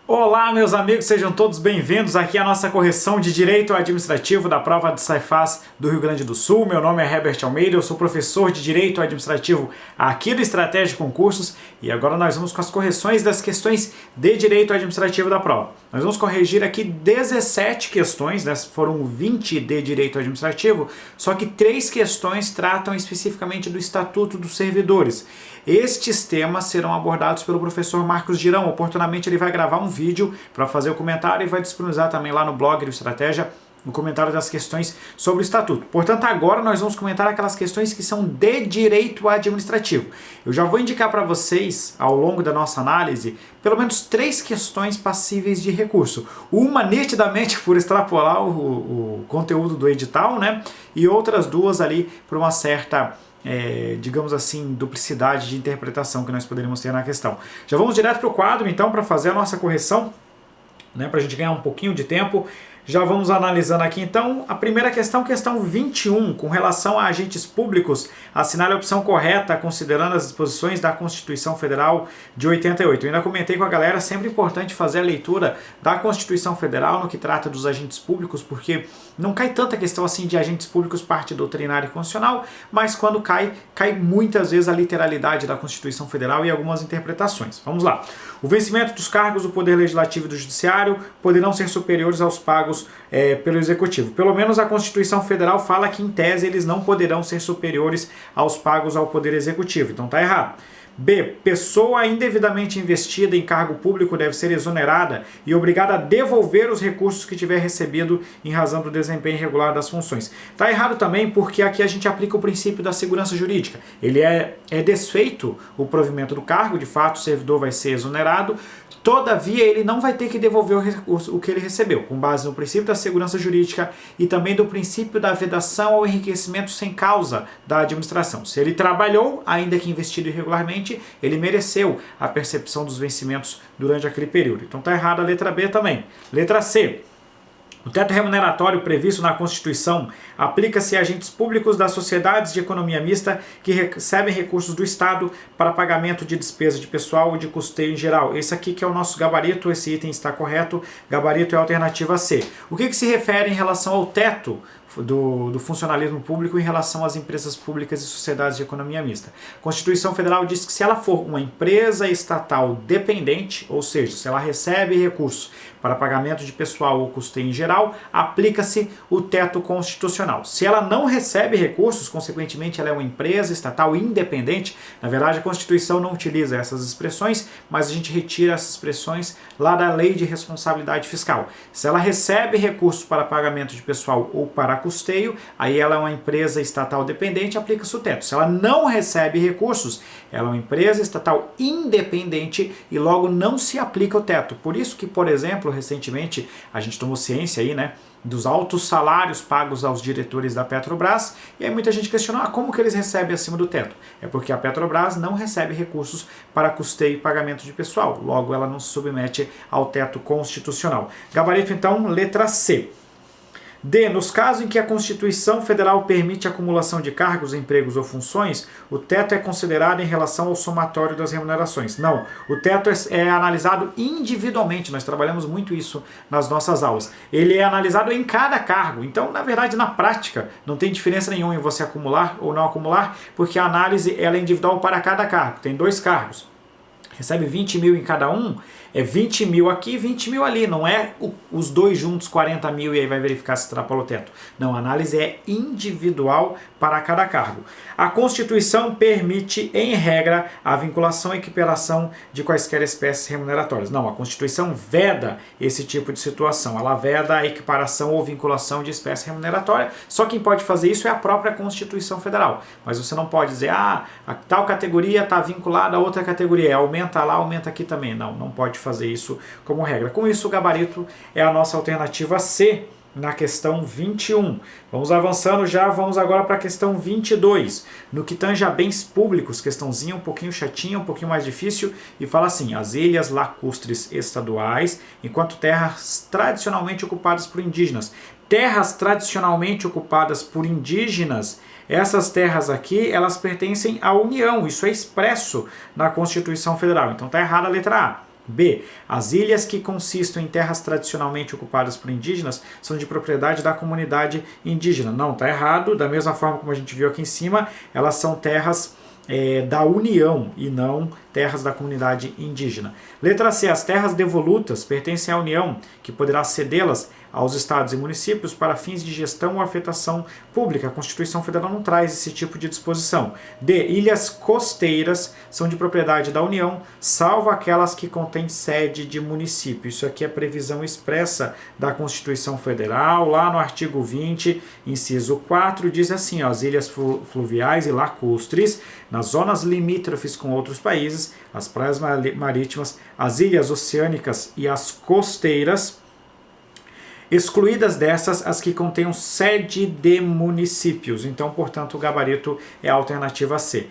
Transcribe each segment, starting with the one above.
Olá, meus amigos, sejam todos bem-vindos aqui à nossa correção de Direito Administrativo da prova de Saifás do Rio Grande do Sul. Meu nome é Herbert Almeida, eu sou professor de Direito Administrativo aqui do Estratégia de Concursos e agora nós vamos com as correções das questões de Direito Administrativo da prova. Nós vamos corrigir aqui 17 questões, né? Foram 20 de Direito Administrativo, só que 3 questões tratam especificamente do Estatuto dos Servidores. Estes temas serão abordados pelo professor Marcos Girão. Oportunamente ele vai gravar um vídeo para fazer o comentário e vai disponibilizar também lá no blog do Estratégia o comentário das questões sobre o Estatuto. Portanto, agora nós vamos comentar aquelas questões que são de direito administrativo. Eu já vou indicar para vocês, ao longo da nossa análise, pelo menos 3 questões passíveis de recurso. Uma nitidamente por extrapolar o conteúdo do edital, né? E outras 2 ali por uma certa digamos assim, duplicidade de interpretação que nós poderíamos ter na questão. Já vamos direto para o quadro, então, para fazer a nossa correção, né, para a gente ganhar um pouquinho de tempo. Já vamos analisando aqui, então, a primeira questão, questão 21, com relação a agentes públicos, assinale a opção correta, considerando as disposições da Constituição Federal de 88. Eu ainda comentei com a galera, sempre importante fazer a leitura da Constituição Federal no que trata dos agentes públicos, porque não cai tanta questão assim de agentes públicos parte doutrinária e constitucional, mas quando cai muitas vezes a literalidade da Constituição Federal e algumas interpretações. Vamos lá. O vencimento dos cargos do Poder Legislativo e do Judiciário poderão ser superiores aos pagos pelo Executivo. Pelo menos a Constituição Federal fala que, em tese, eles não poderão ser superiores aos pagos ao Poder Executivo. Então tá errado. B. Pessoa indevidamente investida em cargo público deve ser exonerada e obrigada a devolver os recursos que tiver recebido em razão do desempenho irregular das funções. Está errado também porque aqui a gente aplica o princípio da segurança jurídica. Ele é desfeito o provimento do cargo, de fato o servidor vai ser exonerado, todavia ele não vai ter que devolver o que ele recebeu, com base no princípio da segurança jurídica e também do princípio da vedação ao enriquecimento sem causa da administração. Se ele trabalhou, ainda que investido irregularmente, ele mereceu a percepção dos vencimentos durante aquele período. Então está errada a letra B também. Letra C. O teto remuneratório previsto na Constituição aplica-se a agentes públicos das sociedades de economia mista que recebem recursos do Estado para pagamento de despesa de pessoal ou de custeio em geral. Esse aqui que é o nosso gabarito, esse item está correto, gabarito é a alternativa C. O que se refere em relação ao teto do funcionalismo público em relação às empresas públicas e sociedades de economia mista? A Constituição Federal diz que se ela for uma empresa estatal dependente, ou seja, se ela recebe recursos para pagamento de pessoal ou custeio em geral, aplica-se o teto constitucional. Se ela não recebe recursos, consequentemente ela é uma empresa estatal independente, na verdade a Constituição não utiliza essas expressões, mas a gente retira essas expressões lá da Lei de Responsabilidade Fiscal. Se ela recebe recursos para pagamento de pessoal ou para custeio, aí ela é uma empresa estatal dependente, aplica-se o teto. Se ela não recebe recursos, ela é uma empresa estatal independente e logo não se aplica o teto. Por isso que, por exemplo, recentemente a gente tomou ciência aí, né, dos altos salários pagos aos diretores da Petrobras, e aí muita gente questionou como que eles recebem acima do teto. É porque a Petrobras não recebe recursos para custeio e pagamento de pessoal, logo ela não se submete ao teto constitucional. Gabarito então, letra C. D. Nos casos em que a Constituição Federal permite a acumulação de cargos, empregos ou funções, o teto é considerado em relação ao somatório das remunerações. Não, o teto é analisado individualmente, nós trabalhamos muito isso nas nossas aulas. Ele é analisado em cada cargo, então, na verdade, na prática, não tem diferença nenhuma em você acumular ou não acumular, porque a análise ela é individual para cada cargo. Tem 2 cargos, recebe 20 mil em cada um, é 20 mil aqui, 20 mil ali, não é os 2 juntos 40 mil e aí vai verificar se extrapolou o teto. Não, a análise é individual para cada cargo. A Constituição permite, em regra, a vinculação e equiparação de quaisquer espécies remuneratórias. Não, a Constituição veda esse tipo de situação, ela veda a equiparação ou vinculação de espécie remuneratória, só quem pode fazer isso é a própria Constituição Federal. Mas você não pode dizer, a tal categoria está vinculada a outra categoria, aumenta lá, aumenta aqui também. Não, não pode fazer isso como regra. Com isso, o gabarito é a nossa alternativa C na questão 21. Vamos avançando já, vamos agora para a questão 22. No que tange a bens públicos, questãozinha um pouquinho chatinha, um pouquinho mais difícil, e fala assim: as ilhas lacustres estaduais, enquanto terras tradicionalmente ocupadas por indígenas. Terras tradicionalmente ocupadas por indígenas, essas terras aqui, elas pertencem à União, isso é expresso na Constituição Federal. Então está errada a letra A. B. As ilhas que consistem em terras tradicionalmente ocupadas por indígenas são de propriedade da comunidade indígena. Não, está errado. Da mesma forma como a gente viu aqui em cima, elas são terras da União e não terras da comunidade indígena. Letra C. As terras devolutas pertencem à União, que poderá cedê-las aos estados e municípios para fins de gestão ou afetação pública. A Constituição Federal não traz esse tipo de disposição. D. Ilhas costeiras são de propriedade da União, salvo aquelas que contêm sede de município. Isso aqui é previsão expressa da Constituição Federal, lá no artigo 20, inciso 4, diz assim, ó, as ilhas fluviais e lacustres, nas zonas limítrofes com outros países, as praias marítimas, as ilhas oceânicas e as costeiras, excluídas dessas as que contenham sede de municípios. Então, portanto, o gabarito é a alternativa C.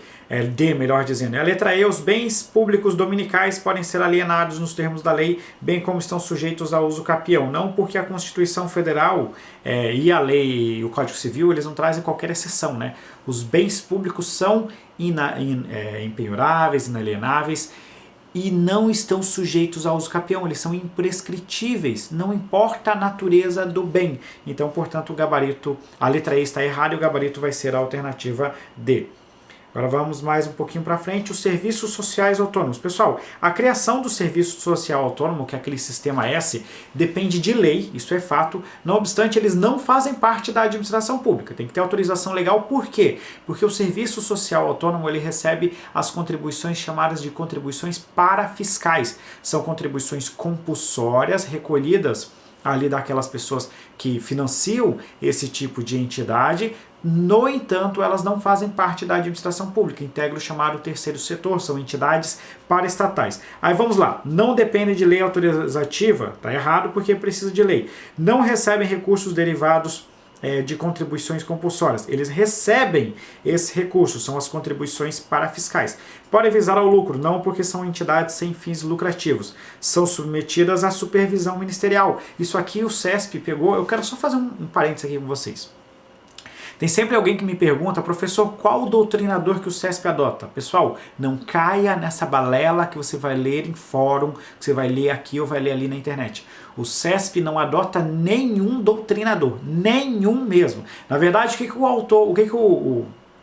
D, melhor dizendo. A letra E, os bens públicos dominicais podem ser alienados nos termos da lei, bem como estão sujeitos ao uso capião. Não porque a Constituição Federal e a lei e o Código Civil, eles não trazem qualquer exceção, né? Os bens públicos são impenhoráveis, inalienáveis, e não estão sujeitos ao uso capião, eles são imprescritíveis, não importa a natureza do bem. Então, portanto, o gabarito, a letra E está errada e o gabarito vai ser a alternativa D. Agora vamos mais um pouquinho para frente, os serviços sociais autônomos. Pessoal, a criação do serviço social autônomo, que é aquele sistema S, depende de lei, isso é fato. Não obstante, eles não fazem parte da administração pública. Tem que ter autorização legal. Por quê? Porque o serviço social autônomo ele recebe as contribuições chamadas de contribuições parafiscais. São contribuições compulsórias recolhidas ali daquelas pessoas que financiam esse tipo de entidade. No entanto, elas não fazem parte da administração pública, integram o chamado terceiro setor, são entidades paraestatais. Aí vamos lá, não dependem de lei autorizativa, está errado porque precisa de lei. Não recebem recursos derivados de contribuições compulsórias. Eles recebem esses recursos, são as contribuições parafiscais. Podem visar ao lucro, não porque são entidades sem fins lucrativos. São submetidas à supervisão ministerial. Isso aqui o CESP pegou, eu quero só fazer um parênteses aqui com vocês. Tem sempre alguém que me pergunta, professor, qual o doutrinador que o CESP adota? Pessoal, não caia nessa balela que você vai ler em fórum, que você vai ler aqui ou vai ler ali na internet. O CESP não adota nenhum doutrinador, nenhum mesmo. Na verdade, o que o autor,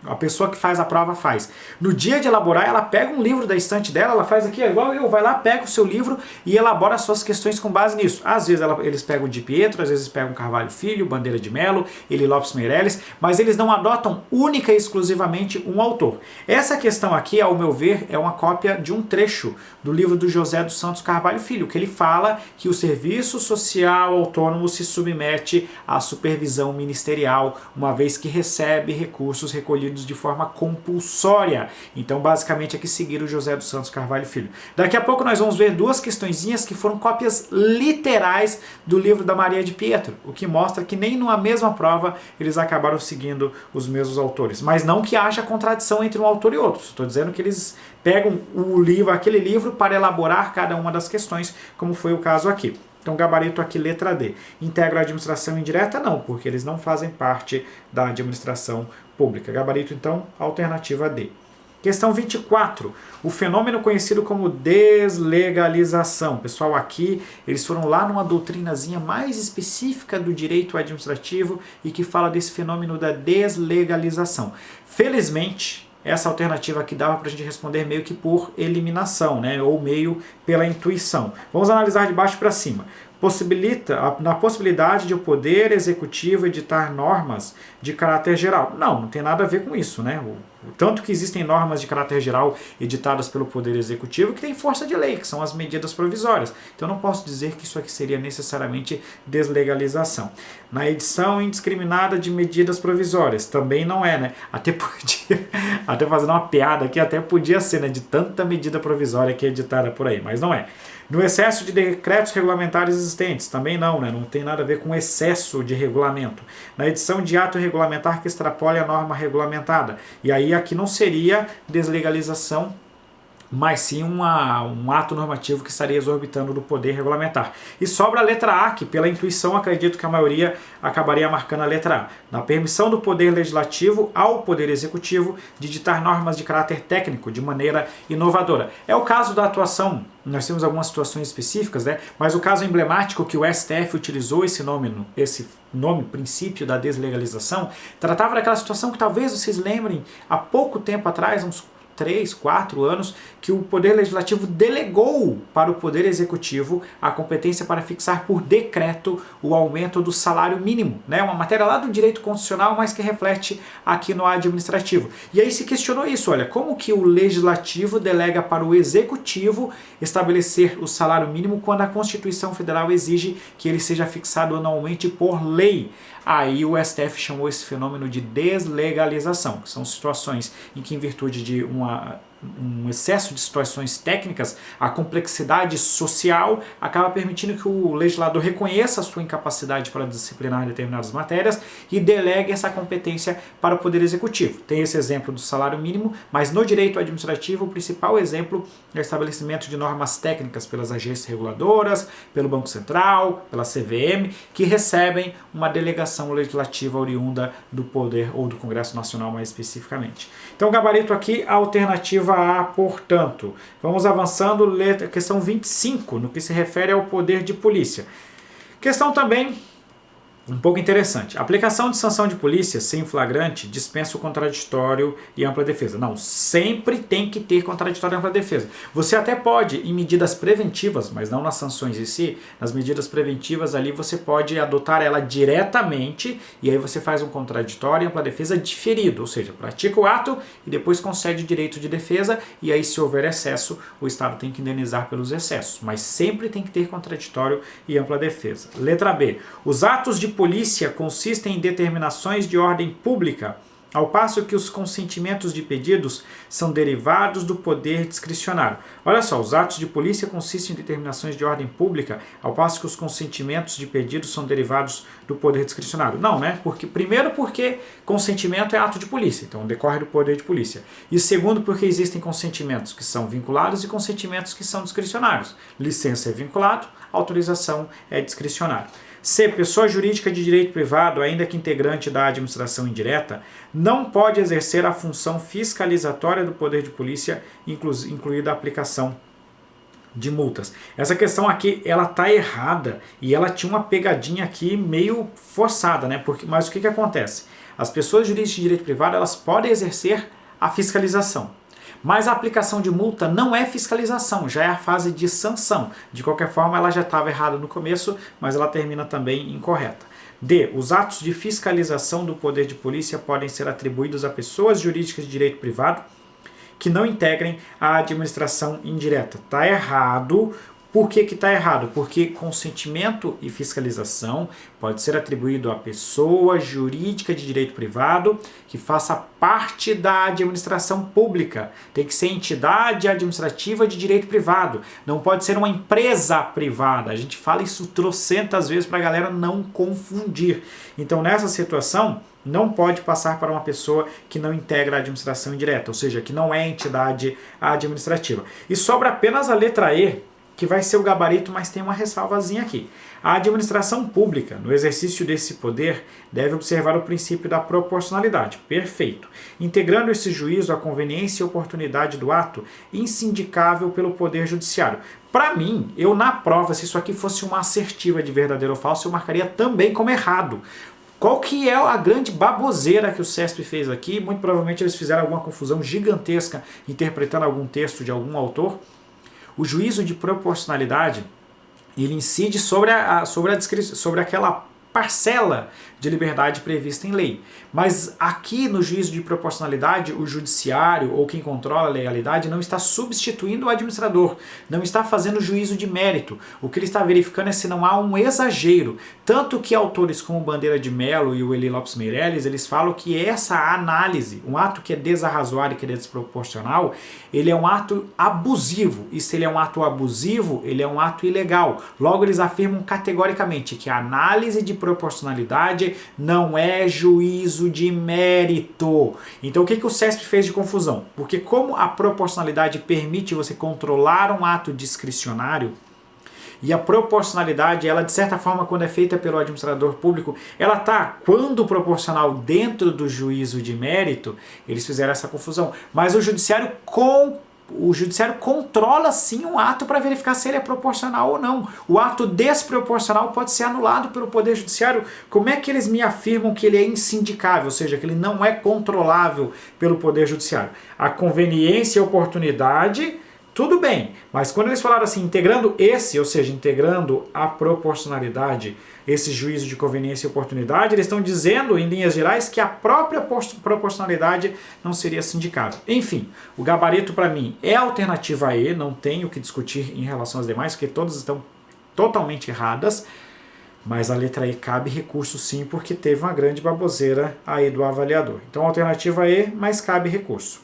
a pessoa que faz a prova faz? No dia de elaborar, ela pega um livro da estante dela, ela faz aqui, igual eu, vai lá, pega o seu livro e elabora as suas questões com base nisso. Às vezes eles pegam de Pietro, às vezes pegam Carvalho Filho, Bandeira de Melo, Eli Lopes Meireles, mas eles não adotam única e exclusivamente um autor. Essa questão aqui, ao meu ver, é uma cópia de um trecho do livro do José dos Santos Carvalho Filho, que ele fala que o serviço social autônomo se submete à supervisão ministerial, uma vez que recebe recursos recolhidos de forma compulsória. Então, basicamente, é que seguir o José dos Santos Carvalho Filho. Daqui a pouco nós vamos ver duas questõezinhas que foram cópias literais do livro da Maria de Pietro, o que mostra que nem numa mesma prova eles acabaram seguindo os mesmos autores. Mas não que haja contradição entre um autor e outro. Estou dizendo que eles pegam aquele livro para elaborar cada uma das questões, como foi o caso aqui. Então, gabarito aqui, letra D. Integra a administração indireta? Não, porque eles não fazem parte da administração pública. Gabarito, então, alternativa D. Questão 24. O fenômeno conhecido como deslegalização. Pessoal, aqui eles foram lá numa doutrinazinha mais específica do direito administrativo e que fala desse fenômeno da deslegalização. Felizmente, essa alternativa aqui dava para a gente responder meio que por eliminação, né? Ou meio pela intuição. Vamos analisar de baixo para cima. Na possibilidade de o Poder Executivo editar normas de caráter geral. Não tem nada a ver com isso, né? Tanto que existem normas de caráter geral editadas pelo Poder Executivo que têm força de lei, que são as medidas provisórias. Então eu não posso dizer que isso aqui seria necessariamente deslegalização. Na edição indiscriminada de medidas provisórias, também não é, né? Até fazendo uma piada aqui, até podia ser, né? De tanta medida provisória que é editada por aí, mas não é. No excesso de decretos regulamentares existentes, também não, né? Não tem nada a ver com excesso de regulamento. Na edição de ato regulamentar que extrapole a norma regulamentada. E aí aqui não seria deslegalização mas sim um ato normativo que estaria exorbitando do poder regulamentar. E sobra a letra A, que pela intuição acredito que a maioria acabaria marcando a letra A. Na permissão do poder legislativo ao poder executivo de ditar normas de caráter técnico de maneira inovadora. É o caso da atuação, nós temos algumas situações específicas, né? Mas o caso emblemático que o STF utilizou esse nome, princípio da deslegalização, tratava daquela situação que talvez vocês lembrem, há pouco tempo atrás, uns 3, 4 anos, que o Poder Legislativo delegou para o Poder Executivo a competência para fixar por decreto o aumento do salário mínimo, né? Uma matéria lá do direito constitucional, mas que reflete aqui no administrativo. E aí se questionou isso, olha, como que o Legislativo delega para o Executivo estabelecer o salário mínimo quando a Constituição Federal exige que ele seja fixado anualmente por lei? Aí o STF chamou esse fenômeno de deslegalização, que são situações em que, em virtude de um excesso de situações técnicas, a complexidade social acaba permitindo que o legislador reconheça a sua incapacidade para disciplinar determinadas matérias e delegue essa competência para o Poder Executivo. Tem esse exemplo do salário mínimo, mas no direito administrativo o principal exemplo é o estabelecimento de normas técnicas pelas agências reguladoras, pelo Banco Central, pela CVM, que recebem uma delegação legislativa oriunda do Poder ou do Congresso Nacional mais especificamente. Então o gabarito aqui, a alternativa A, portanto. Vamos avançando, questão 25, no que se refere ao poder de polícia. Questão também um pouco interessante. A aplicação de sanção de polícia sem flagrante dispensa o contraditório e ampla defesa. Não, sempre tem que ter contraditório e ampla defesa. Você até pode, em medidas preventivas, mas não nas sanções em si, nas medidas preventivas ali você pode adotar ela diretamente e aí você faz um contraditório e ampla defesa diferido, ou seja, pratica o ato e depois concede o direito de defesa e aí se houver excesso, o Estado tem que indenizar pelos excessos, mas sempre tem que ter contraditório e ampla defesa. Letra B. Os atos de polícia consistem em determinações de ordem pública, ao passo que os consentimentos de pedidos são derivados do poder discricionário. Olha só, os atos de polícia consistem em determinações de ordem pública, ao passo que os consentimentos de pedidos são derivados do poder discricionário. Não, né? Primeiro porque consentimento é ato de polícia, então decorre do poder de polícia. E segundo porque existem consentimentos que são vinculados e consentimentos que são discricionários. Licença é vinculado, autorização é discricionário. C. Pessoa jurídica de direito privado, ainda que integrante da administração indireta, não pode exercer a função fiscalizatória do poder de polícia, incluída a aplicação de multas. Essa questão aqui, ela tá errada e ela tinha uma pegadinha aqui meio forçada, né? Mas o que acontece? As pessoas jurídicas de direito privado, elas podem exercer a fiscalização. Mas a aplicação de multa não é fiscalização, já é a fase de sanção. De qualquer forma, ela já estava errada no começo, mas ela termina também incorreta. D. Os atos de fiscalização do poder de polícia podem ser atribuídos a pessoas jurídicas de direito privado que não integrem a administração indireta. Está errado. Por que está errado? Porque consentimento e fiscalização pode ser atribuído a pessoa jurídica de direito privado que faça parte da administração pública. Tem que ser entidade administrativa de direito privado. Não pode ser uma empresa privada. A gente fala isso trocentas vezes para a galera não confundir. Então, nessa situação, não pode passar para uma pessoa que não integra a administração indireta, ou seja, que não é entidade administrativa. E sobra apenas a letra E, que vai ser o gabarito, mas tem uma ressalvazinha aqui. A administração pública, no exercício desse poder, deve observar o princípio da proporcionalidade. Perfeito. Integrando esse juízo à conveniência e oportunidade do ato, insindicável pelo poder judiciário. Para mim, eu na prova, se isso aqui fosse uma assertiva de verdadeiro ou falso, eu marcaria também como errado. Qual que é a grande baboseira que o CESP fez aqui? Muito provavelmente eles fizeram alguma confusão gigantesca interpretando algum texto de algum autor. O juízo de proporcionalidade, ele incide sobre aquela parcela de liberdade prevista em lei. Mas aqui no juízo de proporcionalidade, o judiciário ou quem controla a legalidade não está substituindo o administrador, não está fazendo juízo de mérito. O que ele está verificando é se não há um exagero. Tanto que autores como Bandeira de Mello e o Eli Lopes Meirelles, eles falam que essa análise, um ato que é desarrazoado e que é desproporcional, ele é um ato abusivo. E se ele é um ato abusivo, ele é um ato ilegal. Logo, eles afirmam categoricamente que a análise de proporcionalidade, não é juízo de mérito. Então o que o CESP fez de confusão? Porque como a proporcionalidade permite você controlar um ato discricionário, e a proporcionalidade, ela de certa forma, quando é feita pelo administrador público, ela está, quando proporcional, dentro do juízo de mérito, eles fizeram essa confusão. Mas o judiciário controla sim um ato para verificar se ele é proporcional ou não. O ato desproporcional pode ser anulado pelo Poder Judiciário. Como é que eles me afirmam que ele é insindicável, ou seja, que ele não é controlável pelo Poder Judiciário? A conveniência e a oportunidade, tudo bem, mas quando eles falaram assim, integrando ou seja, integrando a proporcionalidade, esse juízo de conveniência e oportunidade, eles estão dizendo, em linhas gerais, que a própria proporcionalidade não seria sindicável. Enfim, o gabarito para mim é a alternativa E, não tenho o que discutir em relação às demais, porque todas estão totalmente erradas, mas a letra E cabe recurso sim, porque teve uma grande baboseira aí do avaliador. Então, alternativa E, mas cabe recurso.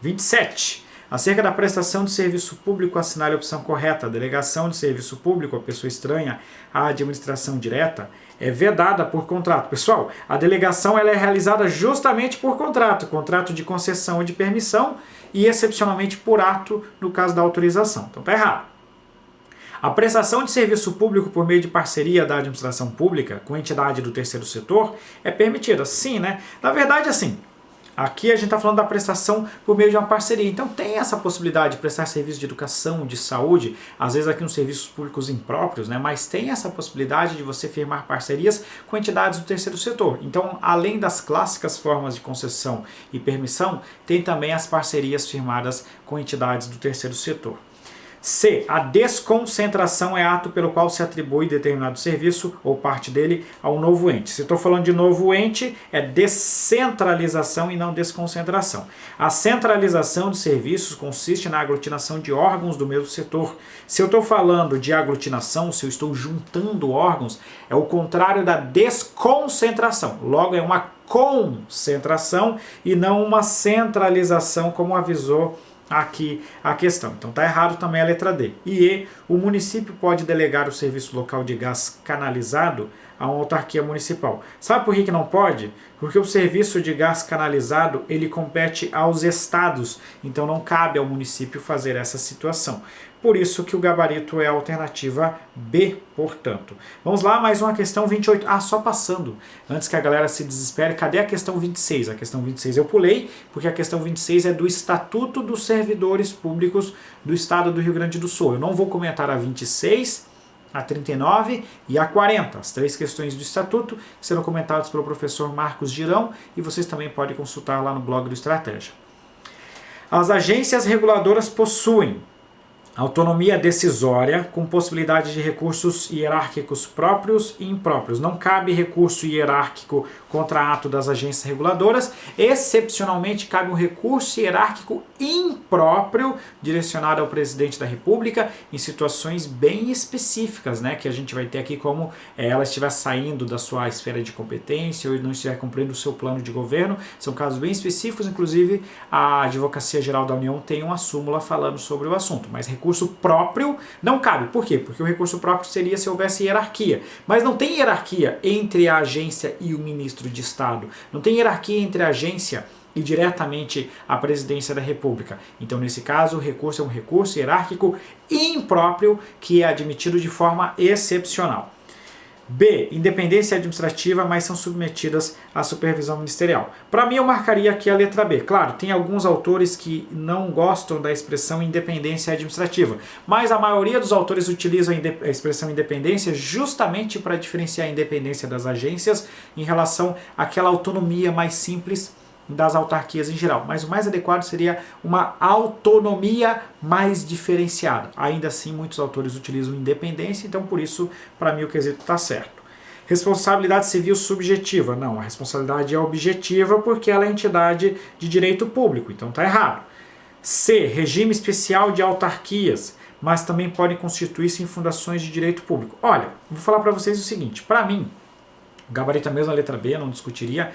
27. Acerca da prestação de serviço público, assinale a opção correta. A delegação de serviço público a pessoa estranha à administração direta é vedada por contrato. Pessoal, a delegação ela é realizada justamente por contrato de concessão ou de permissão e excepcionalmente por ato no caso da autorização. Então tá errado. A prestação de serviço público por meio de parceria da administração pública com entidade do terceiro setor é permitida. Sim, né? Na verdade, assim, aqui a gente está falando da prestação por meio de uma parceria. Então tem essa possibilidade de prestar serviço de educação, de saúde, às vezes aqui nos serviços públicos impróprios, né? Mas tem essa possibilidade de você firmar parcerias com entidades do terceiro setor. Então, além das clássicas formas de concessão e permissão, tem também as parcerias firmadas com entidades do terceiro setor. C. A desconcentração é ato pelo qual se atribui determinado serviço ou parte dele a um novo ente. Se estou falando de novo ente, é descentralização e não desconcentração. A centralização de serviços consiste na aglutinação de órgãos do mesmo setor. Se eu estou falando de aglutinação, se eu estou juntando órgãos, é o contrário da desconcentração. Logo, é uma concentração e não uma centralização, como avisou aqui a questão. Então está errado também a letra D. E E, o município pode delegar o serviço local de gás canalizado a uma autarquia municipal. Sabe por que não pode? Porque o serviço de gás canalizado ele compete aos estados, então não cabe ao município fazer essa situação. Por isso que o gabarito é a alternativa B, portanto. Vamos lá, mais uma questão 28. Ah, só passando, antes que a galera se desespere, cadê a questão 26? A questão 26 eu pulei, porque a questão 26 é do Estatuto dos Servidores Públicos do Estado do Rio Grande do Sul. Eu não vou comentar a 26, a 39 e a 40, as três questões do Estatuto, que serão comentadas pelo professor Marcos Girão, e vocês também podem consultar lá no blog do Estratégia. As agências reguladoras possuem autonomia decisória com possibilidade de recursos hierárquicos próprios e impróprios. Não cabe recurso hierárquico contra ato das agências reguladoras. Excepcionalmente, cabe um recurso hierárquico impróprio direcionado ao presidente da República em situações bem específicas, né, que a gente vai ter aqui como ela estiver saindo da sua esfera de competência ou não estiver cumprindo o seu plano de governo. São casos bem específicos, inclusive a Advocacia Geral da União tem uma súmula falando sobre o assunto, mas recurso próprio não cabe. Por quê? Porque o recurso próprio seria se houvesse hierarquia. Mas não tem hierarquia entre a agência e o ministro de Estado. Não tem hierarquia entre a agência e diretamente a presidência da República. Então, nesse caso, o recurso é um recurso hierárquico impróprio que é admitido de forma excepcional. B. Independência administrativa, mas são submetidas à supervisão ministerial. Para mim, eu marcaria aqui a letra B. Claro, tem alguns autores que não gostam da expressão independência administrativa, mas a maioria dos autores utilizam a expressão independência justamente para diferenciar a independência das agências em relação àquela autonomia mais simples das autarquias em geral, mas o mais adequado seria uma autonomia mais diferenciada. Ainda assim, muitos autores utilizam independência, então por isso, para mim, o quesito está certo. Responsabilidade civil subjetiva. Não, a responsabilidade é objetiva porque ela é entidade de direito público, então está errado. C. Regime especial de autarquias, mas também podem constituir-se em fundações de direito público. Olha, vou falar para vocês o seguinte, para mim, o gabarito é mesmo a letra B, não discutiria.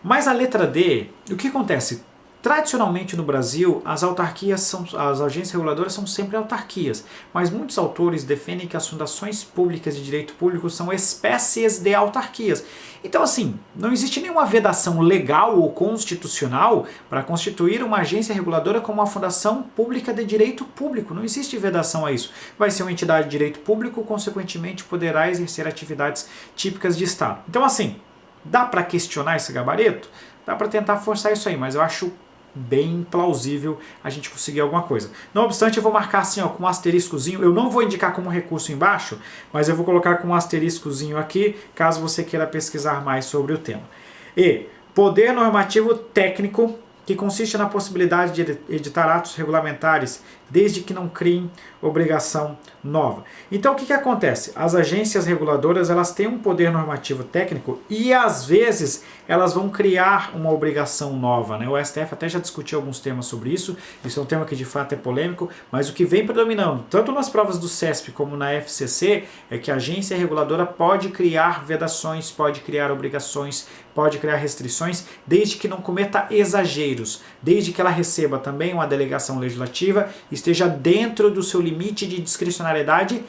Mas a letra D, o que acontece? Tradicionalmente no Brasil, as agências reguladoras são sempre autarquias, mas muitos autores defendem que as fundações públicas de direito público são espécies de autarquias. Então assim, não existe nenhuma vedação legal ou constitucional para constituir uma agência reguladora como uma fundação pública de direito público. Não existe vedação a isso. Vai ser uma entidade de direito público, consequentemente poderá exercer atividades típicas de Estado. Então assim, dá para questionar esse gabarito? Dá para tentar forçar isso aí, mas eu acho bem plausível a gente conseguir alguma coisa. Não obstante, eu vou marcar assim, ó, com um asteriscozinho. Eu não vou indicar como recurso embaixo, mas eu vou colocar com um asteriscozinho aqui, caso você queira pesquisar mais sobre o tema. E poder normativo técnico, que consiste na possibilidade de editar atos regulamentares, desde que não criem obrigação nova. Então o que acontece? As agências reguladoras, elas têm um poder normativo técnico e às vezes elas vão criar uma obrigação nova, né? O STF até já discutiu alguns temas sobre isso, isso é um tema que de fato é polêmico, mas o que vem predominando, tanto nas provas do CESP como na FCC, é que a agência reguladora pode criar vedações, pode criar obrigações, pode criar restrições, desde que não cometa exageros, desde que ela receba também uma delegação legislativa, esteja dentro do seu limite de discricionariedade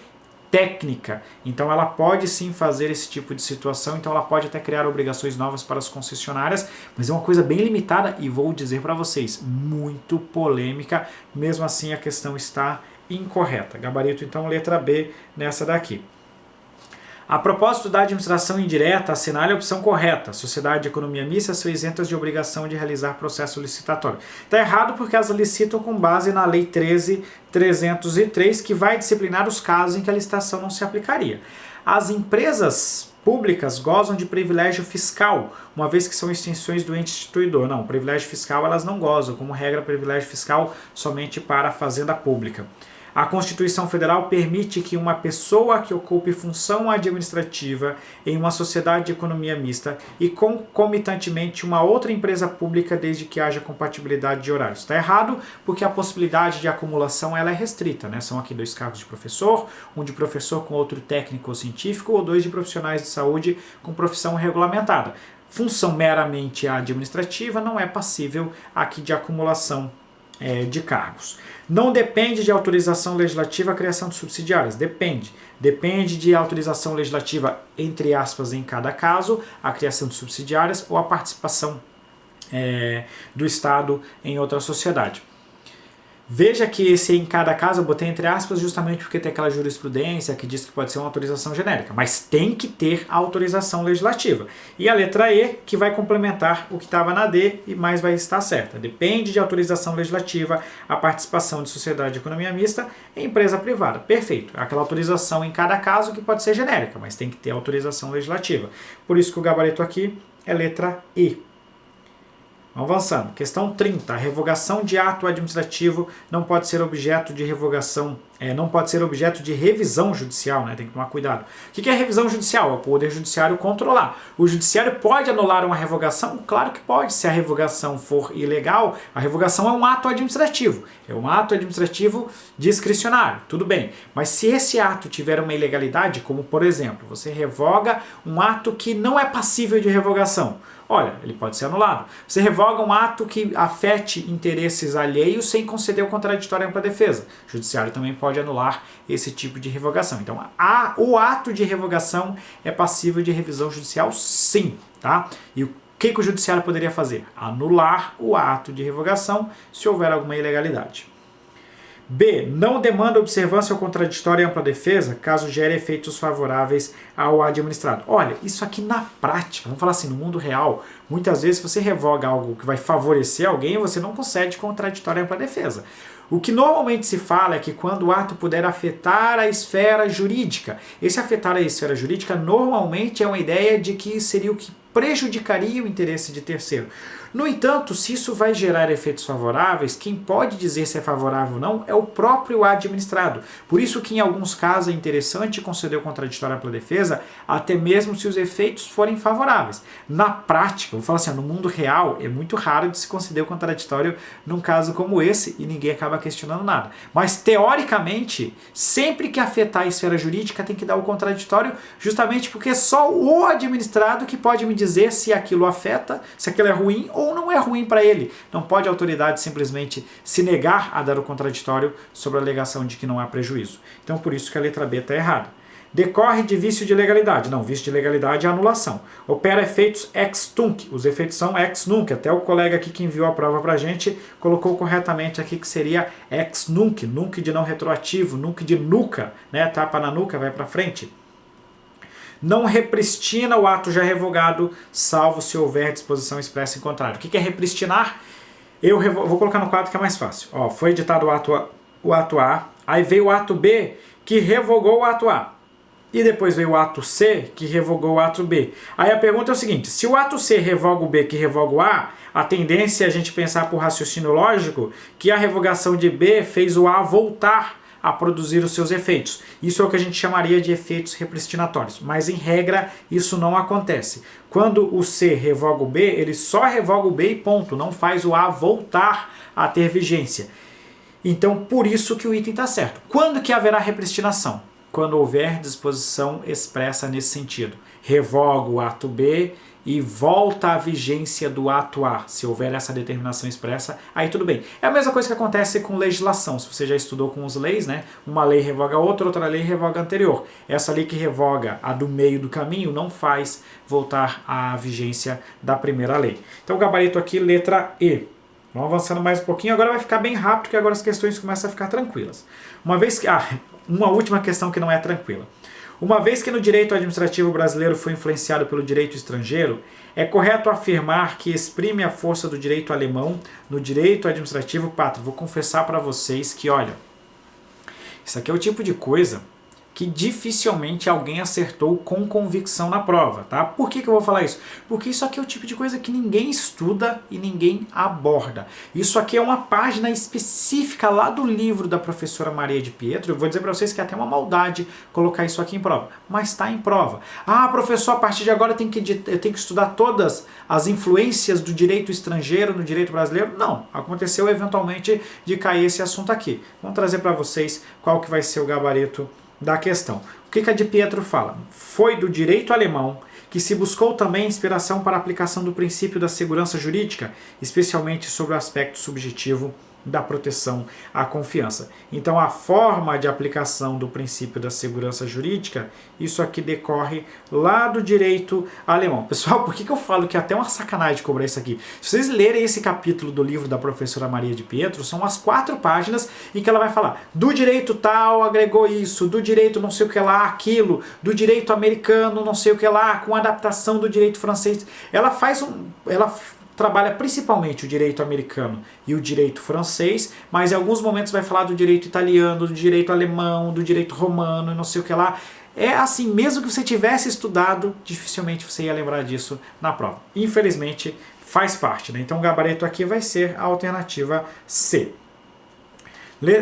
técnica. Então ela pode sim fazer esse tipo de situação, então ela pode até criar obrigações novas para as concessionárias, mas é uma coisa bem limitada e vou dizer para vocês, muito polêmica, mesmo assim a questão está incorreta. Gabarito então letra B nessa daqui. A propósito da administração indireta, assinale a opção correta. Sociedade de economia mista são isentas de obrigação de realizar processo licitatório. Está errado porque elas licitam com base na Lei 13.303, que vai disciplinar os casos em que a licitação não se aplicaria. As empresas públicas gozam de privilégio fiscal, uma vez que são extensões do ente instituidor. Não, privilégio fiscal elas não gozam, como regra, privilégio fiscal somente para a fazenda pública. A Constituição Federal permite que uma pessoa que ocupe função administrativa em uma sociedade de economia mista e concomitantemente uma outra empresa pública, desde que haja compatibilidade de horários. Está errado porque a possibilidade de acumulação ela é restrita, né? São aqui 2 cargos de professor, um de professor com outro técnico ou científico, ou 2 de profissionais de saúde com profissão regulamentada. Função meramente administrativa não é passível aqui de acumulação de cargos. Não depende de autorização legislativa a criação de subsidiárias. Depende. Depende de autorização legislativa, entre aspas, em cada caso, a criação de subsidiárias ou a participação do Estado em outra sociedade. Veja que esse em cada caso eu botei entre aspas justamente porque tem aquela jurisprudência que diz que pode ser uma autorização genérica, mas tem que ter autorização legislativa. E a letra E, que vai complementar o que estava na D e mais vai estar certa. Depende de autorização legislativa a participação de sociedade de economia mista em empresa privada. Perfeito. Aquela autorização em cada caso que pode ser genérica, mas tem que ter autorização legislativa. Por isso que o gabarito aqui é letra E. Vamos avançando. Questão 30. A revogação de ato administrativo não pode ser objeto de revogação, não pode ser objeto de revisão judicial, né? Tem que tomar cuidado. O que é revisão judicial? É o poder judiciário controlar. O judiciário pode anular uma revogação? Claro que pode. Se a revogação for ilegal, a revogação é um ato administrativo. É um ato administrativo discricionário. Tudo bem. Mas se esse ato tiver uma ilegalidade, como por exemplo, você revoga um ato que não é passível de revogação, olha, ele pode ser anulado. Você revoga um ato que afete interesses alheios sem conceder o contraditório à ampla defesa. O judiciário também pode anular esse tipo de revogação. Então, o ato de revogação é passível de revisão judicial, sim. Tá? E o que o judiciário poderia fazer? Anular o ato de revogação se houver alguma ilegalidade. B. Não demanda observância ao contraditório e ampla defesa, caso gere efeitos favoráveis ao administrado. Olha, isso aqui na prática, vamos falar assim, no mundo real, muitas vezes você revoga algo que vai favorecer alguém, você não concede contraditório e ampla defesa. O que normalmente se fala é que quando o ato puder afetar a esfera jurídica, esse afetar a esfera jurídica normalmente é uma ideia de que seria o que prejudicaria o interesse de terceiro. No entanto, se isso vai gerar efeitos favoráveis, quem pode dizer se é favorável ou não é o próprio administrado. Por isso que em alguns casos é interessante conceder o contraditório à ampla defesa, até mesmo se os efeitos forem favoráveis. Na prática, vou falar assim, no mundo real é muito raro de se conceder o contraditório num caso como esse e ninguém acaba questionando nada. Mas teoricamente, sempre que afetar a esfera jurídica tem que dar o contraditório, justamente porque é só o administrado que pode me dizer se aquilo afeta, se aquilo é ruim ou ou não é ruim para ele. Não pode a autoridade simplesmente se negar a dar o contraditório sobre a alegação de que não há prejuízo. Então, por isso que a letra B está errada. Decorre de vício de legalidade. Não, vício de legalidade é anulação. Opera efeitos ex tunc. Os efeitos são ex nunc. Até o colega aqui que enviou a prova para a gente colocou corretamente aqui que seria ex nunc. Nunc de não retroativo, nunc de nuca, né? Tapa na nuca, vai para frente. Não repristina o ato já revogado, salvo se houver disposição expressa em contrário. O que é repristinar? Eu vou colocar no quadro que é mais fácil. Ó, foi editado o ato A, aí veio o ato B que revogou o ato A. E depois veio o ato C, que revogou o ato B. Aí a pergunta é o seguinte, se o ato C revoga o B, que revoga o a tendência é a gente pensar por raciocínio lógico que a revogação de B fez o A voltar a produzir os seus efeitos. Isso é o que a gente chamaria de efeitos repristinatórios. Mas, em regra, isso não acontece. Quando o C revoga o B, ele só revoga o B e ponto. Não faz o A voltar a ter vigência. Então, por isso que o item está certo. Quando que haverá repristinação? Quando houver disposição expressa nesse sentido. Revoga o ato B e volta à vigência do ato A. Se houver essa determinação expressa, aí tudo bem. É a mesma coisa que acontece com legislação. Se você já estudou com as leis, né? Uma lei revoga a outra, outra lei revoga a anterior. Essa lei que revoga a do meio do caminho não faz voltar à vigência da primeira lei. Então o gabarito aqui, letra E. Vamos avançando mais um pouquinho. Agora vai ficar bem rápido, porque agora as questões começam a ficar tranquilas. Uma vez que... uma última questão que não é tranquila. Uma vez que no direito administrativo brasileiro foi influenciado pelo direito estrangeiro, é correto afirmar que exprime a força do direito alemão no direito administrativo pátrio. Vou confessar para vocês que, olha, isso aqui é o tipo de coisa que dificilmente alguém acertou com convicção na prova, tá? Por que eu vou falar isso? Porque isso aqui é o tipo de coisa que ninguém estuda e ninguém aborda. Isso aqui é uma página específica lá do livro da professora Maria de Pietro. Eu vou dizer para vocês que é até uma maldade colocar isso aqui em prova, mas está em prova. Ah, professor, a partir de agora eu tenho que estudar todas as influências do direito estrangeiro no direito brasileiro? Não, aconteceu eventualmente de cair esse assunto aqui. Vamos trazer para vocês qual que vai ser o gabarito da questão. O que a de Pietro fala? Foi do direito alemão que se buscou também inspiração para a aplicação do princípio da segurança jurídica, especialmente sobre o aspecto subjetivo da proteção à confiança. Então a forma de aplicação do princípio da segurança jurídica, isso aqui decorre lá do direito alemão. Pessoal, por que eu falo que é até uma sacanagem cobrar isso aqui? Se vocês lerem esse capítulo do livro da professora Maria de Pietro, são as 4 páginas em que ela vai falar do direito tal, agregou isso, do direito não sei o que lá, aquilo, do direito americano, não sei o que lá, com adaptação do direito francês. Ela trabalha principalmente o direito americano e o direito francês, mas em alguns momentos vai falar do direito italiano, do direito alemão, do direito romano e não sei o que lá. É assim, mesmo que você tivesse estudado, dificilmente você ia lembrar disso na prova. Infelizmente, faz parte, né? Então o gabarito aqui vai ser a alternativa C.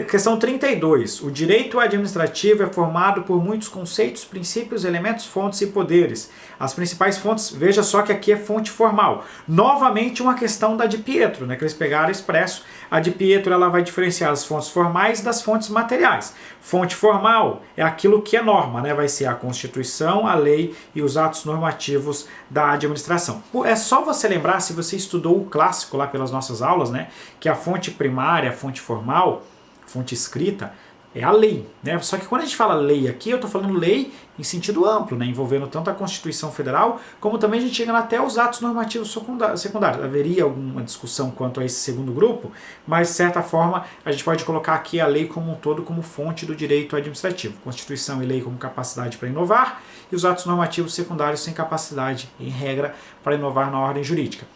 Questão 32. O direito administrativo é formado por muitos conceitos, princípios, elementos, fontes e poderes. As principais fontes, veja só que aqui é fonte formal. Novamente uma questão da de Pietro, né, que eles pegaram expresso. A de Pietro ela vai diferenciar as fontes formais das fontes materiais. Fonte formal é aquilo que é norma, né, vai ser a Constituição, a lei e os atos normativos da administração. É só você lembrar, se você estudou o clássico lá pelas nossas aulas, né, que a fonte primária, a fonte formal, fonte escrita, é a lei, né? Só que quando a gente fala lei aqui, eu estou falando lei em sentido amplo, né? Envolvendo tanto a Constituição Federal, como também a gente chega até os atos normativos secundários. Haveria alguma discussão quanto a esse segundo grupo, mas de certa forma a gente pode colocar aqui a lei como um todo como fonte do direito administrativo. Constituição e lei como capacidade para inovar, e os atos normativos secundários sem capacidade, em regra, para inovar na ordem jurídica.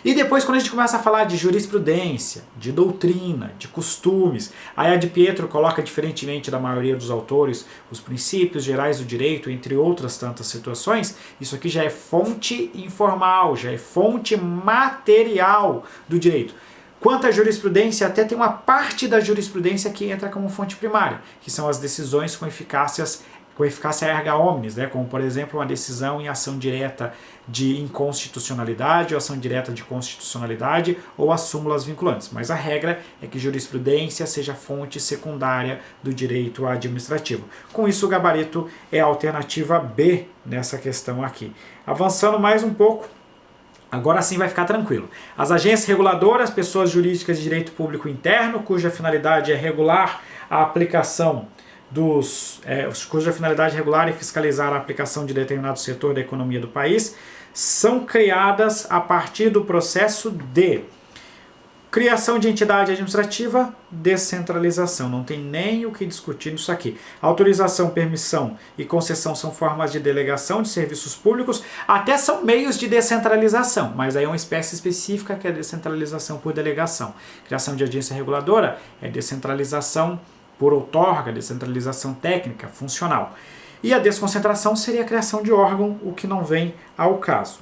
E depois, quando a gente começa a falar de jurisprudência, de doutrina, de costumes, aí a de Pietro coloca, diferentemente da maioria dos autores, os princípios gerais do direito, entre outras tantas situações. Isso aqui já é fonte informal, já é fonte material do direito. Quanto à jurisprudência, até tem uma parte da jurisprudência que entra como fonte primária, que são as decisões com eficácia erga omnes, né? Como por exemplo uma decisão em ação direta de inconstitucionalidade ou ação direta de constitucionalidade ou as súmulas vinculantes. Mas a regra é que jurisprudência seja fonte secundária do direito administrativo. Com isso o gabarito é a alternativa B nessa questão aqui. Avançando mais um pouco, Agora sim vai ficar tranquilo. As agências reguladoras, pessoas jurídicas de direito público interno, cuja finalidade é regular a aplicação cuja finalidade é regular e fiscalizar a aplicação de determinado setor da economia do país, são criadas a partir do processo de criação de entidade administrativa, descentralização. Não tem nem o que discutir nisso aqui. Autorização, permissão e concessão são formas de delegação de serviços públicos, até são meios de descentralização, mas aí é uma espécie específica que é descentralização por delegação. Criação de agência reguladora é descentralização por outorga, descentralização técnica, funcional. E a desconcentração seria a criação de órgão, o que não vem ao caso.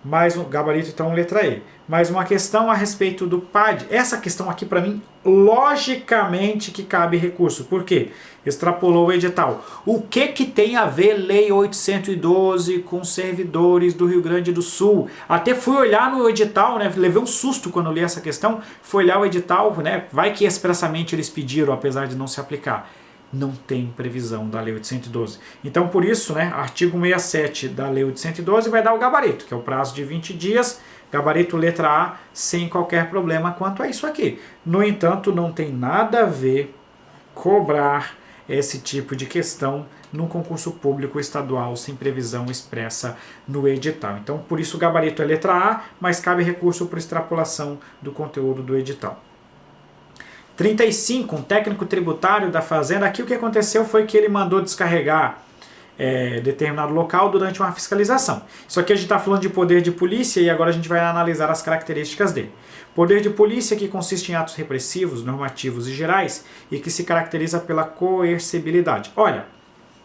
Mais um gabarito, então, letra E. Mais uma questão a respeito do PAD. Essa questão aqui, para mim, logicamente que cabe recurso. Por quê? Extrapolou o edital. O que tem a ver Lei 812 com servidores do Rio Grande do Sul? Até fui olhar no edital, né? Levei um susto quando li essa questão. Fui olhar o edital, né? Vai que expressamente eles pediram, apesar de não se aplicar. Não tem previsão da Lei 812. Então, por isso, né, artigo 67 da Lei 812 vai dar o gabarito, que é o prazo de 20 dias, gabarito letra A, sem qualquer problema quanto a isso aqui. No entanto, não tem nada a ver cobrar esse tipo de questão num concurso público estadual sem previsão expressa no edital. Então, por isso o gabarito é letra A, mas cabe recurso por extrapolação do conteúdo do edital. 35, um técnico tributário da Fazenda. Aqui o que aconteceu foi que ele mandou descarregar determinado local durante uma fiscalização. Isso aqui a gente está falando de poder de polícia e agora a gente vai analisar as características dele. Poder de polícia que consiste em atos repressivos, normativos e gerais e que se caracteriza pela coercibilidade. Olha,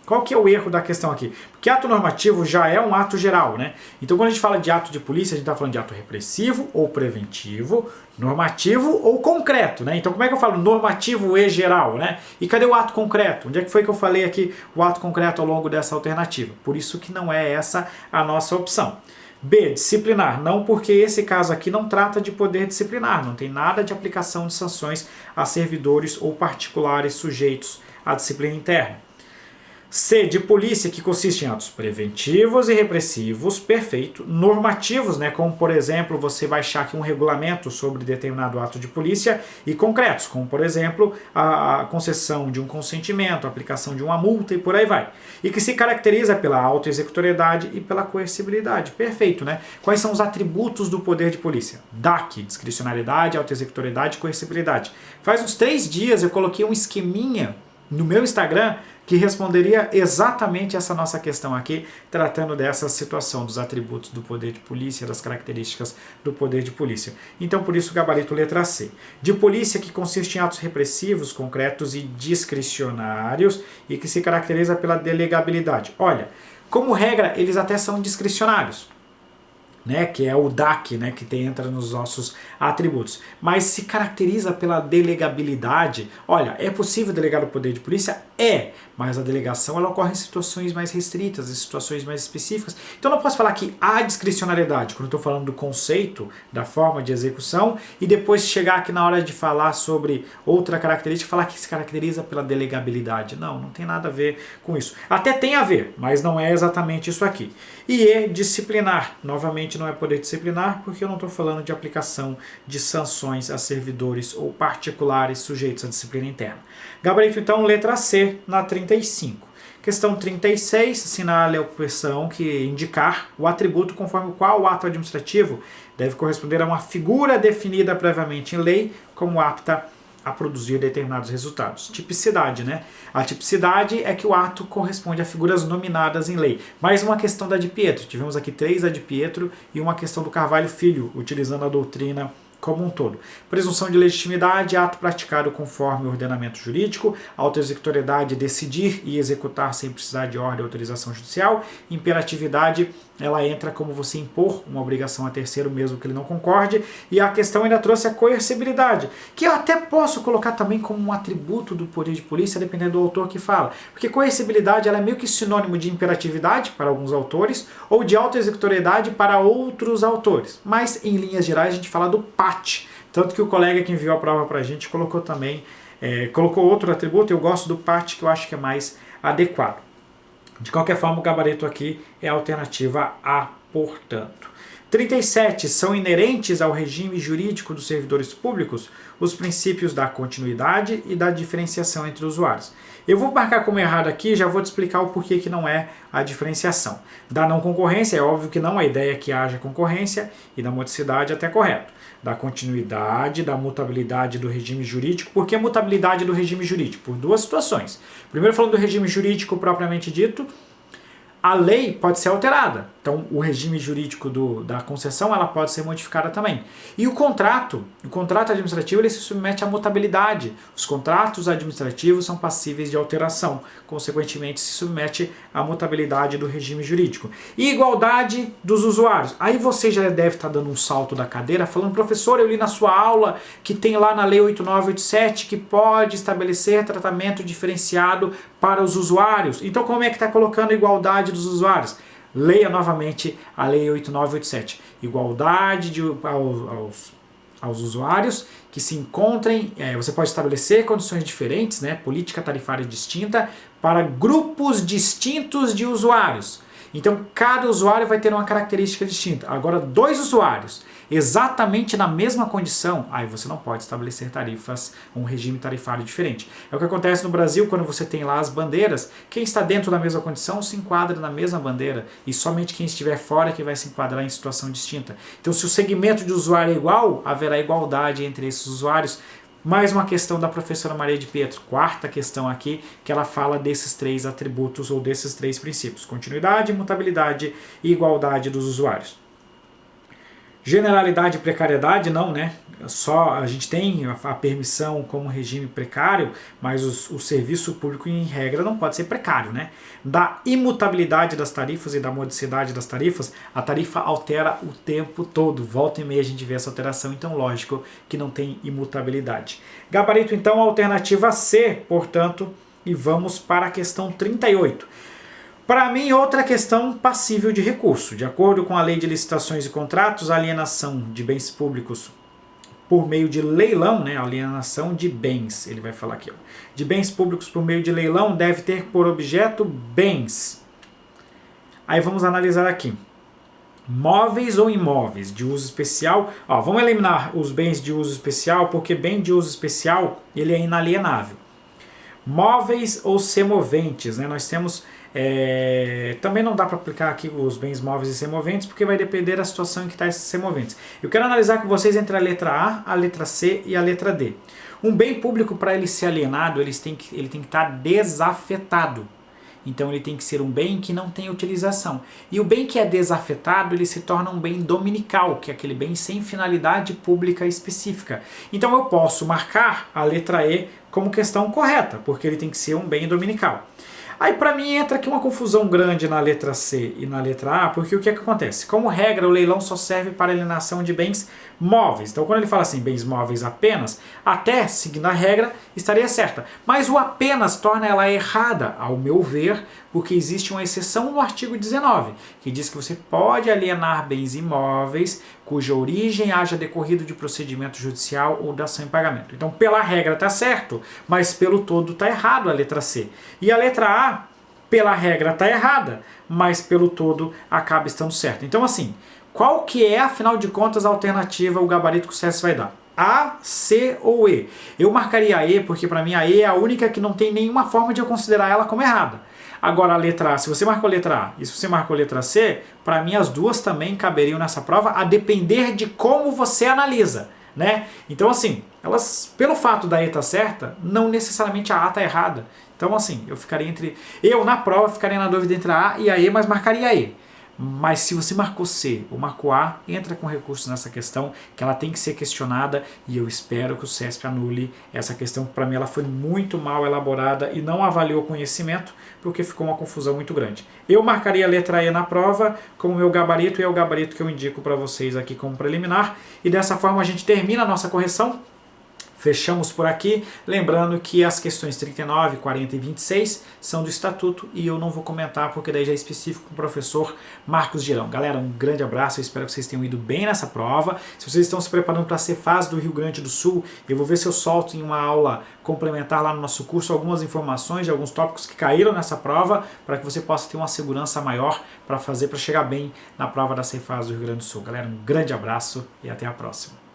qual que é o erro da questão aqui? Porque ato normativo já é um ato geral, né? Então quando a gente fala de ato de polícia, a gente está falando de ato repressivo ou preventivo, normativo ou concreto, né? Então como é que eu falo normativo e geral, né? E cadê o ato concreto? Onde é que foi que eu falei aqui o ato concreto ao longo dessa alternativa? Por isso que não é essa a nossa opção. B, disciplinar. Não, porque esse caso aqui não trata de poder disciplinar, não tem nada de aplicação de sanções a servidores ou particulares sujeitos à disciplina interna. C, de polícia, que consiste em atos preventivos e repressivos, perfeito, normativos, né, como por exemplo você baixar aqui um regulamento sobre determinado ato de polícia, e concretos, como por exemplo a concessão de um consentimento, a aplicação de uma multa e por aí vai. E que se caracteriza pela autoexecutoriedade e pela coercibilidade, perfeito, né? Quais são os atributos do poder de polícia? DAC, discricionariedade, autoexecutoriedade e coercibilidade. Faz uns 3 dias eu coloquei um esqueminha no meu Instagram que responderia exatamente essa nossa questão aqui, tratando dessa situação dos atributos do poder de polícia, das características do poder de polícia. Então, por isso, gabarito letra C. De polícia, que consiste em atos repressivos, concretos e discricionários e que se caracteriza pela delegabilidade. Olha, como regra, eles até são discricionários, né, que é o DAC, né, que entra nos nossos atributos, mas se caracteriza pela delegabilidade. Olha, é possível delegar o poder de polícia? É, mas a delegação ela ocorre em situações mais restritas, em situações mais específicas. Então eu não posso falar que há discricionariedade quando eu estou falando do conceito, da forma de execução, e depois chegar aqui na hora de falar sobre outra característica, falar que se caracteriza pela delegabilidade. Não, não tem nada a ver com isso. Até tem a ver, mas não é exatamente isso aqui. E é disciplinar. Novamente não é poder disciplinar, porque eu não estou falando de aplicação de sanções a servidores ou particulares sujeitos à disciplina interna. Gabarito, então, letra C, na 35. Questão 36, assinale a opção que indicar o atributo conforme o qual o ato administrativo deve corresponder a uma figura definida previamente em lei como apta a produzir determinados resultados. Tipicidade, né? A tipicidade é que o ato corresponde a figuras nominadas em lei. Mais uma questão da de Pietro. Tivemos aqui 3 da de Pietro e uma questão do Carvalho Filho, utilizando a doutrina como um todo. Presunção de legitimidade, ato praticado conforme o ordenamento jurídico, autoexecutoriedade, decidir e executar sem precisar de ordem ou autorização judicial, imperatividade, ela entra como você impor uma obrigação a terceiro mesmo que ele não concorde, e a questão ainda trouxe a coercibilidade, que eu até posso colocar também como um atributo do poder de polícia, dependendo do autor que fala, porque coercibilidade ela é meio que sinônimo de imperatividade para alguns autores, ou de autoexecutoriedade para outros autores, mas em linhas gerais a gente fala do PAT, tanto que o colega que enviou a prova para a gente colocou também, colocou outro atributo, eu gosto do PAT que eu acho que é mais adequado. De qualquer forma, o gabarito aqui é a alternativa A, portanto. 37. São inerentes ao regime jurídico dos servidores públicos os princípios da continuidade e da diferenciação entre usuários. Eu vou marcar como errado aqui, já vou te explicar o porquê que não é a diferenciação. Da não concorrência, é óbvio que não, a ideia é que haja concorrência, e da modicidade até correto. Da continuidade, da mutabilidade do regime jurídico. Por que mutabilidade do regime jurídico? Por duas situações. Primeiro, falando do regime jurídico propriamente dito, a lei pode ser alterada. Então, o regime jurídico da concessão ela pode ser modificada também. E o contrato administrativo ele se submete à mutabilidade. Os contratos administrativos são passíveis de alteração. Consequentemente, se submete à mutabilidade do regime jurídico. E igualdade dos usuários. Aí você já deve estar dando um salto da cadeira, falando, professor, eu li na sua aula que tem lá na Lei 8987 que pode estabelecer tratamento diferenciado para os usuários. Então, como é que está colocando a igualdade dos usuários? Leia novamente a Lei 8987. Igualdade aos usuários que se encontrem, você pode estabelecer condições diferentes, né, política tarifária distinta para grupos distintos de usuários. Então, cada usuário vai ter uma característica distinta. Agora, dois usuários exatamente na mesma condição, aí você não pode estabelecer tarifas, um regime tarifário diferente. É o que acontece no Brasil quando você tem lá as bandeiras. Quem está dentro da mesma condição se enquadra na mesma bandeira e somente quem estiver fora que vai se enquadrar em situação distinta. Então, se o segmento de usuário é igual, haverá igualdade entre esses usuários. Mais uma questão da professora Maria de Pietro, quarta questão aqui, que ela fala desses três atributos ou desses três princípios: continuidade, mutabilidade e igualdade dos usuários. Generalidade e precariedade não, né? Só a gente tem a permissão como regime precário, mas o serviço público em regra não pode ser precário, né? Da imutabilidade das tarifas e da modicidade das tarifas, a tarifa altera o tempo todo, volta e meia a gente vê essa alteração, então lógico que não tem imutabilidade. Gabarito então, alternativa C, portanto, e vamos para a questão 38. Para mim, outra questão passível de recurso. De acordo com a Lei de Licitações e Contratos, a alienação de bens públicos por meio de leilão, né, alienação de bens, ele vai falar aqui, ó, de bens públicos por meio de leilão deve ter por objeto bens. Aí vamos analisar aqui. Móveis ou imóveis de uso especial. Ó, vamos eliminar os bens de uso especial, porque bem de uso especial ele é inalienável. Móveis ou semoventes, né, nós temos... também não dá para aplicar aqui os bens móveis e semoventes, porque vai depender da situação em que está esses semoventes. Eu quero analisar com vocês entre a letra A, a letra C e a letra D. Um bem público, para ele ser alienado, ele tem que estar desafetado. Então ele tem que ser um bem que não tem utilização. E o bem que é desafetado, ele se torna um bem dominical, que é aquele bem sem finalidade pública específica. Então eu posso marcar a letra E como questão correta, porque ele tem que ser um bem dominical. Aí para mim entra aqui uma confusão grande na letra C e na letra A, porque o que acontece? Como regra, o leilão só serve para alienação de bens móveis. Então quando ele fala assim, bens móveis apenas, até seguindo a regra, estaria certa. Mas o apenas torna ela errada, ao meu ver, porque existe uma exceção no artigo 19, que diz que você pode alienar bens imóveis cuja origem haja decorrido de procedimento judicial ou dação em pagamento. Então, pela regra está certo, mas pelo todo está errado a letra C. E a letra A, pela regra está errada, mas pelo todo acaba estando certo. Então, assim, qual que é, afinal de contas, a alternativa, o gabarito que o SESC vai dar? A, C ou E? Eu marcaria a E, porque para mim a E é a única que não tem nenhuma forma de eu considerar ela como errada. Agora a letra A, se você marcou a letra A e se você marcou a letra C, para mim as duas também caberiam nessa prova, a depender de como você analisa, né? Então assim, elas, pelo fato da E estar certa, não necessariamente a A está errada. Então assim, eu na prova ficaria na dúvida entre a A e a E, mas marcaria a E. Mas se você marcou C ou marcou A, entra com recurso nessa questão, que ela tem que ser questionada, e eu espero que o CESP anule essa questão, que para mim ela foi muito mal elaborada e não avaliou o conhecimento, porque ficou uma confusão muito grande. Eu marcaria a letra E na prova como meu gabarito, e é o gabarito que eu indico para vocês aqui como preliminar, e dessa forma a gente termina a nossa correção. Fechamos por aqui, lembrando que as questões 39, 40 e 26 são do Estatuto e eu não vou comentar porque daí já é específico com o professor Marcos Girão. Galera, um grande abraço, eu espero que vocês tenham ido bem nessa prova. Se vocês estão se preparando para a Cefaz do Rio Grande do Sul, eu vou ver se eu solto em uma aula complementar lá no nosso curso algumas informações de alguns tópicos que caíram nessa prova para que você possa ter uma segurança maior para chegar bem na prova da Cefaz do Rio Grande do Sul. Galera, um grande abraço e até a próxima.